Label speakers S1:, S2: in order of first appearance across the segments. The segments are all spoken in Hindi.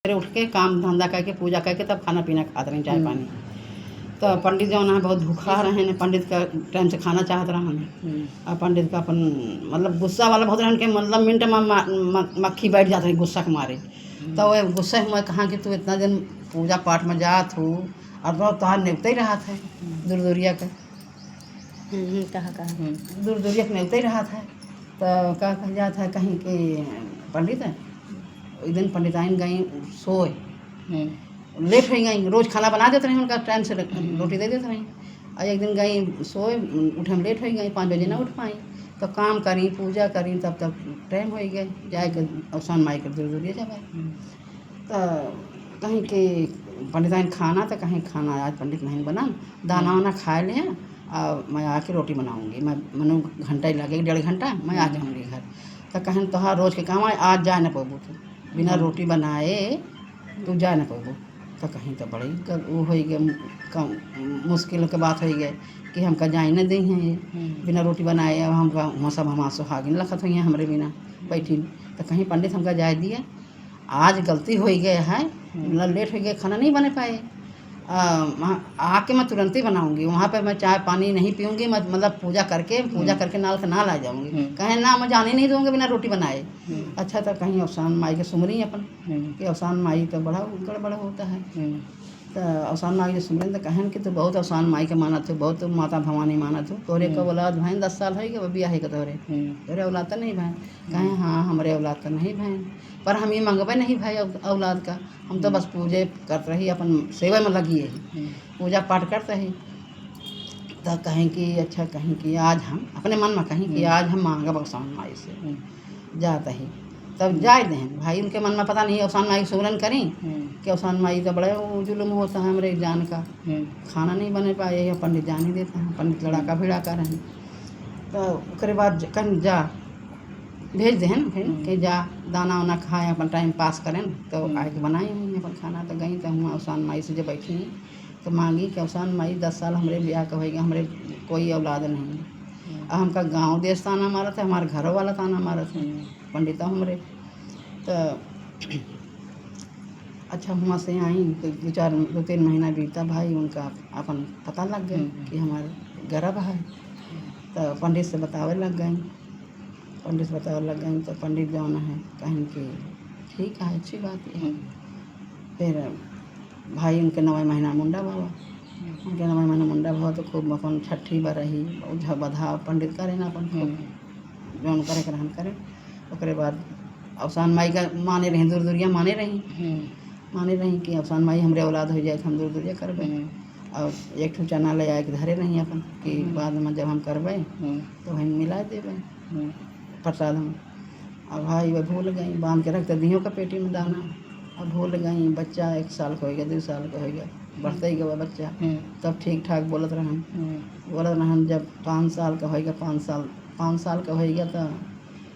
S1: फिर उठ के काम धंधा करके पूजा करके तब खाना पीना खाते रहे चाय पानी। तो पंडित जो है बहुत भूखा रहे ने, पंडित का टाइम से खाना चाहत रहन। और पंडित का अपन मतलब गुस्सा वाला बहुत रहन के मतलब मिनट में मक्खी बैठ जाते रही गुस्सा के मारे। तो वह गुस्से में कहाँ कि तू इतना दिन पूजा पाठ में जात हो और तो तोहार नेवते ही रहा था दूर दूरिया का दूर दूरिया के नेवते ही रहा था। तो क्या कह जाता है कहीं कि पंडित एक दिन पंडिताइन गई सोए लेट हो गई, रोज़ खाना बना देते रहे उनका टाइम से रोटी दे देते रहे। और एक दिन गई सोए उठे में लेट हो गई, 5 बजे ना उठ पाई। तो काम करी पूजा करी तब तक टाइम हो गए जाए के अवसान माई के दूर दूरिया जब तो कहीं कि पंडिताइन खाना तो कहीं खाना आज पंडित नहीं बना, दाना वाना खाए लें और मैं आके रोटी बनाऊँगी। मैं मनो घंटा ही लगेगी 1.5 घंटा मैं आ जाऊँगी घर। तो कहें तोहार रोज़ के काम आज जा न पाबू, तू बिना रोटी बनाए तू जा न पाबू। तो कहीं तो बड़ी वो हो गया कम मुश्किल के बात हो गई कि हमका जाए न दी हैं ये बिना रोटी बनाए। अब हमका वहाँ सब हमारा सुहागिन लखत हुई हैं हमरे बिना बैठी। तो कहीं पंडित हमका जाए दिए, आज गलती हो गई है लेट हो गया खाना नहीं बने पाए। आके मैं तुरंत ही बनाऊंगी, वहाँ पे मैं चाय पानी नहीं पीऊँगी, मैं मतलब पूजा करके नाल के नाल आ जाऊँगी। कहें ना मैं जाने नहीं दूँगी बिना रोटी बनाए। अच्छा तो कहीं अवसान माई के सुमरी अपन कि अवसान माई तो बड़ा गड़बड़ होता है। तो अवसान माई के सुमरन तो कहें कि तू बहुत अवसान माई के मानत हो, बहुत माता भवानी मानत हो। तोहरे का औलाद भैन 10 साल है कि बिया है का तोहरे औलाद तो नहीं भैन। कहें हाँ हमारे औलाद तो नहीं भैन, पर हम ये मंगबे नहीं भाई औलाद का, हम तो बस पूजे करते रही अपन सेवा में लगी है पूजा पाठ करते ही। तो कहें कि अच्छा कहें कि आज हम अपने मन में कहें कि आज हम मांगब अवसान माई से जाता ही तब जाए दें भाई। उनके मन में पता नहीं अवसान माई सुमरन करें कि अवसान माई तो बड़ा जुलूम होता है हमारे जान का, खाना नहीं बने पाए या पंडित जान ही देते हैं, पंडित लड़ाका भिड़ाका रहें। तो उसके बाद कहीं जा भेज दें फिर कि जा दाना वाना खाएँ अपन टाइम पास करें। तो आके बनाई हुई अपन खाना। तो गई तो हम अवसान माई से जब बैठी तो मांगी कि अवसान माई 10 साल हमारे ब्याह का होएगा, हमारे कोई औलाद नहीं है। हमका गाँव देश ताना मारा था, हमारे घरों वाला ताना मारा था पंडिता हमरे। तो अच्छा वहाँ से आई तो 2-3 महीना बीता भाई, उनका अपन पता लग गया कि हमारे गर्भ है। तो पंडित से बतावे लग गई, पंडित से बतावे लग गई। तो पंडित जौन है कहें कि ठीक है अच्छी बात है। फिर भाई उनके 9वें महीना मुंडा भवा, उनके 9वें महीना मुंडा भवा तो खूब अपन छठी बरही उझा बधा पंडित करे ना अपन खूब जौन करे ग्रहण करे। उसके बाद अवसान माई का माने रही दूर दूरिया माने रही कि अवसान माई हमरे औलाद हो जाए तो हम दूर दूरिया करबे। और एक ठो चना ले आए के धरे रही अपन कि बाद में जब हम करबे तो वहीं मिला देवे प्रसाद में। और भाई वह भूल गई बांध के रखते दियों का पेटी में दाना, अब भूल गई। बच्चा 1 साल का हो गया 2 साल का हो गया, बढ़ते ही गया बच्चा। तब ठीक ठाक बोलत रहन जब 5 साल का हो गया 5 साल का हो गया तो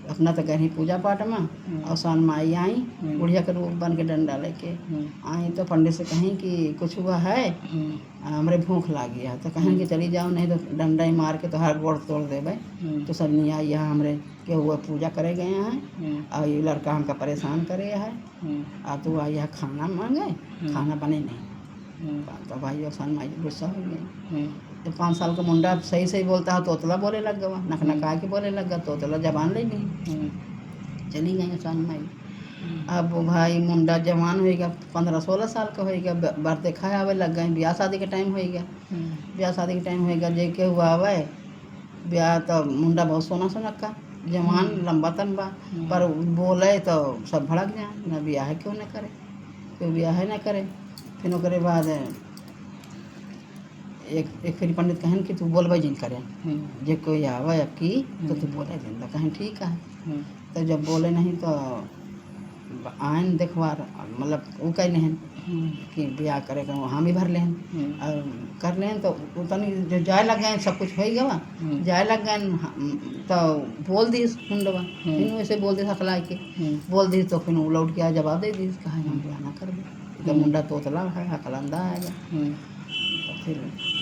S1: अपना तो कहीं पूजा पाठ में अवसान माई आई बुढ़िया के रूप बन के डंडा लेके आई। तो पंडित से कहीं कि कुछ हुआ है हमरे भूख लागी है। तो कहें कि चली जाओ नहीं तो डंडा ही मार के तोहार गोड़ तोड़ देवे। तो सब नहीं आई यहाँ हमरे के हुआ पूजा करे गए हैं और ये लड़का हमका परेशान करे है और तू आई यहाँ खाना मांगे, खाना बने नहीं। तो भाई अवसान माई गुस्सा हो गई। जब 5 साल का मुंडा सही बोलता है तोतला बोले लग गया, नकनका के बोले लग गया, तोतला जबान ले गई। चली गई अवसान माई। अब वो भाई मुंडा जवान हो गया 15-16 साल का हो गया, बर्ते खाए आवे लग गए। ब्याह शादी के टाइम हो गया, ब्याह शादी के टाइम हो गया जे के हुआ आवे ब्याह। तो मुंडा बहुत सोना का जवान लंबा तंबा, पर बोले तो सब भड़क जाए न ब्याह क्यों न करे, क्यों ब्याह न करे। फिर उसके बाद एक फिर पंडित कहें कि तू बोलबे जिन करे जे कोई आवे अब की तो तू बोले जिन। तो कहें ठीक है। तो जब बोले नहीं तो आयन देखवार मतलब वो कह लें कि ब्याह करे का वहाँ भी भर लें और कर लें। तो उतनी जो जाए लग गए सब कुछ हो गया जाए लग गए। तो बोल दी मुंडवा फिर वैसे बोल दी हकला के बोल दी। तो फिर वो लौट के जवाब दे दी कहा हम ब्याह ना कर। तो मुंडा तोतला है हकलंदा आएगा। तो फिर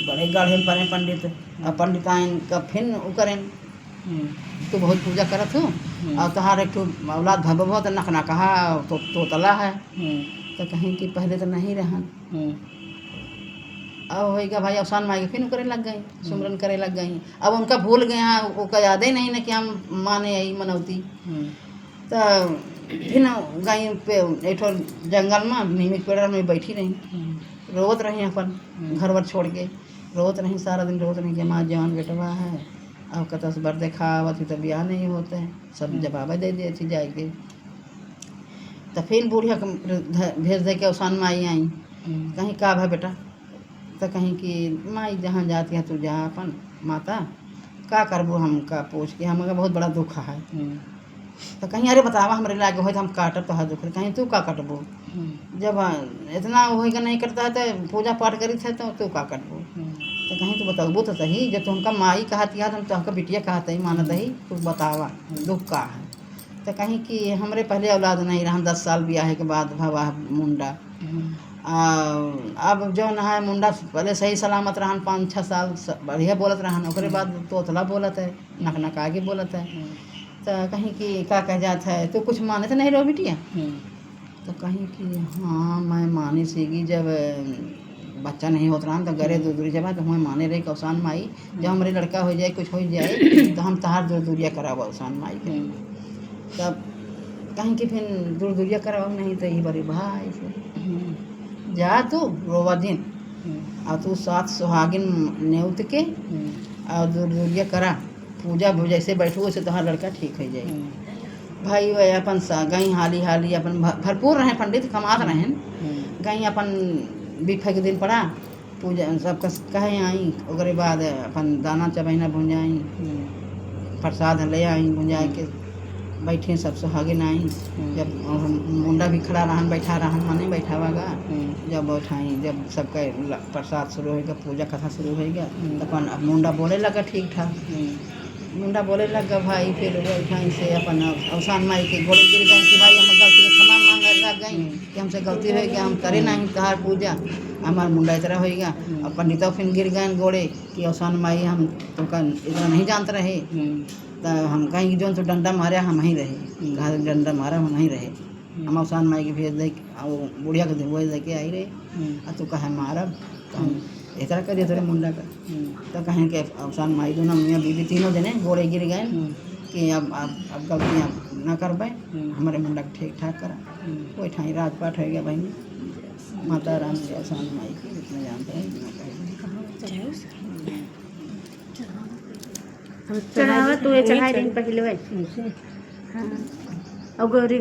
S1: बड़े गाढ़े पड़े पंडित और पंडिताइन का फिर वो करें तो बहुत पूजा करत हो और तहार एक ठो औलाद भव तो नखना कहा तो तोतला है तो कहीं कि पहले तो नहीं रहन, अब होएगा भाई अवसान माई के फिर करे लग गई, सुमरन करे लग गई। अब उनका भूल गए, हाँ वो याद ही नहीं ना कि हम माने आई मनौती। तो फिर गई पे एक जंगल में नीम के पेड़ में बैठी रही, रोत रही अपन घर वर छोड़ के, रोत रही सारा दिन, रोत रही कि माँ जवान बेटवा है, अब कत से बर देखा आवत तो ब्याह नहीं होते हैं, सब जवाब दे दिए थी जाके। तो फिर बूढ़िया भेज दे के अवसान माई आई, कहीं का भा बेटा, तो कहीं कि माई जहाँ जाती है तू जा अपन माता, का करबो हमका पूछ के, हमका बहुत बड़ा दुख है। तो कहीं अरे बतावा हमरे लागे हो तो हम काटब तो दुख, कहीं तू का कटबो, जब इतना होएगा नहीं करता है तो पूजा पाठ करी थे तो तू का कटबो। तो कहीं तू बताबो तो सही, जब तुमका माई कहती है तो हमका बिटिया कहते ही मानत ही, तू बतावा दुख का है। तो कहीं कि हमरे पहले औलाद नहीं रहा, 10 साल ब्याह के बाद भवा मुंडा, अब जो न है मुंडा पहले सही सलामत रहन, 5-6 साल बढ़िया बोलत रहन, ओकरे बाद तोतला बोलत है, नक आगे बोलत है। तो कहीं कि का कह जाता है तो कुछ माने तो नहीं रो बिटिया। तो कहीं कि हाँ मैं माने सीगी, जब बच्चा नहीं होता रहा तो गरे दूर दूरी जब तो हमें माने रही अवसान माई, जब हमारे लड़का हो जाए कुछ हो जाए तो हम तहार दूर दूरिया कराब अवसान माई के। तब कहीं कि फिर दूर दूरिया कराब नहीं तो ये बड़ी भाई से जा तू रोवा दिन, और तू 7 सुहागिन नेउत के और दूर दूरिया करा, पूजा जैसे बैठो वैसे तुम्हारा लड़का ठीक हो जाए। भाई वह अपन गई हाली हाली अपन भरपूर रहे, पंडित कमात रहे, गई अपन बिफे के दिन पड़ा पूजा सबका कहे आई, ओकरे बाद अपन दाना चबैना भुंजाई, प्रसाद ले आई भुंजाए के बैठे सब सुहागिन आई। जब मुंडा भी खड़ा रहन बैठा रहन, माने बैठावागा, जब बैठाई जब सबका प्रसाद शुरू होएगा, पूजा कथा शुरू होएगा, अपन अब मुंडा बोले लगा ठीक ठाक, मुंडा बोले लगा भाई। फिर बैठाई से अपन अवसान माई के गोड़े गिर गई कि भाई हम गलती के क्षमा मांग लग गई कि हमसे गलती हो गया, हम करे नहीं तहार पूजा, हमारा मुंडा इतना होएगा। और पंडितों फिर गिर गए गोड़े कि अवसान माई हम तो इतना नहीं जानते रहे, तो हम कहीं जो तो डंडा मारे हम ही रहे, घर डंडा मारा हम नहीं रहे, हम अवसान माई के भेज दे बुढ़िया के वो दे के आई रहे, और तू कहे मारब तो हम इस तरह करिए तेरे मुंडा का। तो कहें कि अवसान माई दोनों मियाँ बीवी तीनों जने गोड़े गिर गए कि अब गलतियाँ न कर पाए, हमारे मुंडा को ठीक ठाक करा। कोई ठाई राजपाट हो गया भाई, माता राम के अवसान माई की इतना जानते हैं
S2: चढ़ावा तू चढ़ाई दिन पहले और गौरी